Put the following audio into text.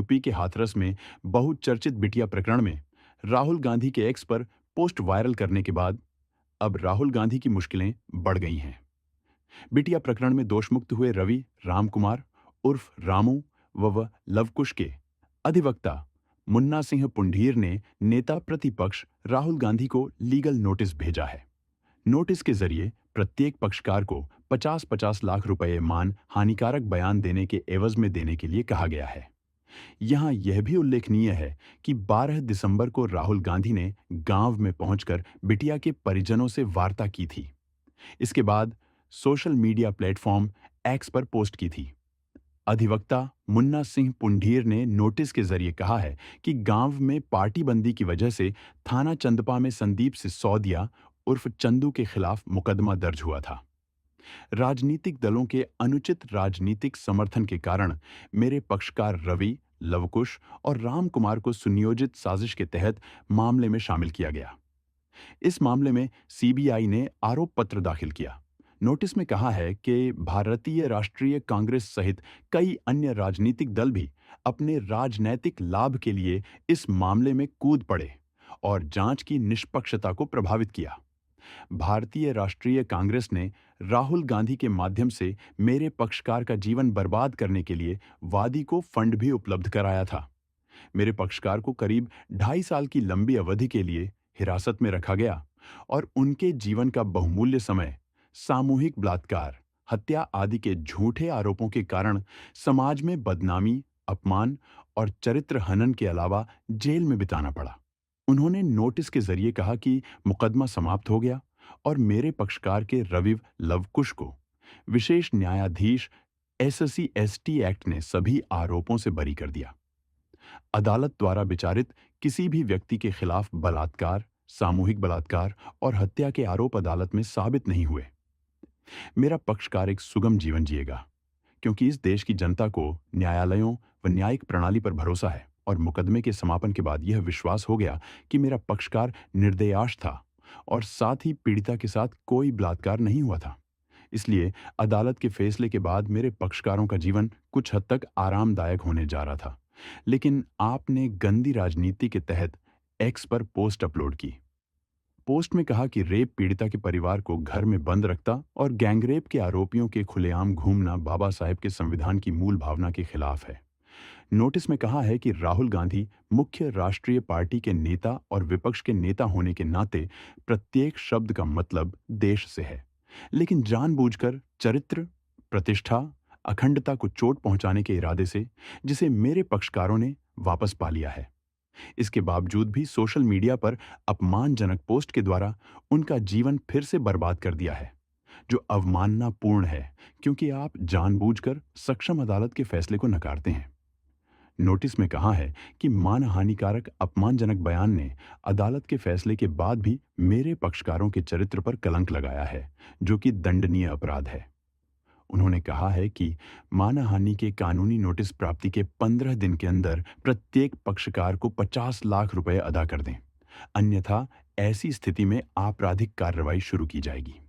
UP के हाथरस में बहुचर्चित बिटिया प्रकरण में राहुल गांधी के एक्स पर पोस्ट वायरल करने के बाद अब राहुल गांधी की मुश्किलें बढ़ गई हैं। बिटिया प्रकरण में दोषमुक्त हुए रवि राम कुमार उर्फ रामू व लवकुश के अधिवक्ता मुन्ना सिंह पुंडीर ने नेता प्रतिपक्ष राहुल गांधी को लीगल नोटिस भेजा है। नोटिस के जरिए प्रत्येक पक्षकार को 50-50 लाख रुपए मान हानिकारक बयान देने के एवज में देने के लिए कहा गया है। यहां यह भी उल्लेखनीय है कि 12 दिसंबर को राहुल गांधी ने गांव में पहुंचकर बिटिया के परिजनों से वार्ता की थी। इसके बाद सोशल मीडिया प्लेटफॉर्म एक्स पर पोस्ट की थी। अधिवक्ता मुन्ना सिंह पुंडीर ने नोटिस के जरिए कहा है कि गांव में पार्टी बंदी की वजह से थाना चंदपा में संदीप सिसोदिया उर्फ चंदू के खिलाफ मुकदमा दर्ज हुआ था। राजनीतिक दलों के अनुचित राजनीतिक समर्थन के कारण मेरे पक्षकार रवि लवकुश और राम कुमार को सुनियोजित साजिश के तहत मामले में शामिल किया गया। इस मामले में सीबीआई ने आरोप पत्र दाखिल किया। नोटिस में कहा है कि भारतीय राष्ट्रीय कांग्रेस सहित कई अन्य राजनीतिक दल भी अपने राजनैतिक लाभ के लिए इस मामले में कूद पड़े और जांच की निष्पक्षता को प्रभावित किया। भारतीय राष्ट्रीय कांग्रेस ने राहुल गांधी के माध्यम से मेरे पक्षकार का जीवन बर्बाद करने के लिए वादी को फंड भी उपलब्ध कराया था। मेरे पक्षकार को करीब 2.5 साल की लंबी अवधि के लिए हिरासत में रखा गया और उनके जीवन का बहुमूल्य समय सामूहिक बलात्कार, हत्या आदि के झूठे आरोपों के कारण समाज में बदनामी, अपमान और चरित्र हनन के अलावा जेल में बिताना पड़ा। उन्होंने नोटिस के जरिए कहा कि मुकदमा समाप्त हो गया और मेरे पक्षकार के रविव लवकुश को विशेष न्यायाधीश एससी एसटी एक्ट ने सभी आरोपों से बरी कर दिया। अदालत द्वारा विचारित किसी भी व्यक्ति के खिलाफ बलात्कार, सामूहिक बलात्कार और हत्या के आरोप अदालत में साबित नहीं हुए। मेरा पक्षकार एक सुगम जीवन जिएगा, क्योंकि इस देश की जनता को न्यायालयों व न्यायिक प्रणाली पर भरोसा है और मुकदमे के समापन के बाद यह विश्वास हो गया कि मेरा पक्षकार निर्दयाश था और साथ ही पीड़िता के साथ कोई बलात्कार नहीं हुआ था। इसलिए अदालत के फैसले के बाद मेरे पक्षकारों का जीवन कुछ हद तक आरामदायक होने जा रहा था। लेकिन आपने गंदी राजनीति के तहत एक्स पर पोस्ट अपलोड की। पोस्ट में कहा कि रेप पीड़िता के परिवार को घर में बंद रखता और गैंगरेप के आरोपियों के खुलेआम घूमना बाबा साहेब के संविधान की मूल भावना के खिलाफ है। नोटिस में कहा है कि राहुल गांधी मुख्य राष्ट्रीय पार्टी के नेता और विपक्ष के नेता होने के नाते प्रत्येक शब्द का मतलब देश से है, लेकिन जानबूझकर चरित्र, प्रतिष्ठा, अखंडता को चोट पहुंचाने के इरादे से, जिसे मेरे पक्षकारों ने वापस पा लिया है। इसके बावजूद भी सोशल मीडिया पर अपमानजनक पोस्ट के द्वारा उनका जीवन फिर से बर्बाद कर दिया है, जो अवमाननापूर्ण है, क्योंकि आप जानबूझकर सक्षम अदालत के फैसले को नकारते हैं। नोटिस में कहा है कि मानहानिकारक अपमानजनक बयान ने अदालत के फैसले के बाद भी मेरे पक्षकारों के चरित्र पर कलंक लगाया है, जो कि दंडनीय अपराध है। उन्होंने कहा है कि मानहानि के कानूनी नोटिस प्राप्ति के 15 दिन के अंदर प्रत्येक पक्षकार को 50 लाख रुपए अदा कर दें, अन्यथा ऐसी स्थिति में आपराधिक कार्रवाई शुरू की जाएगी।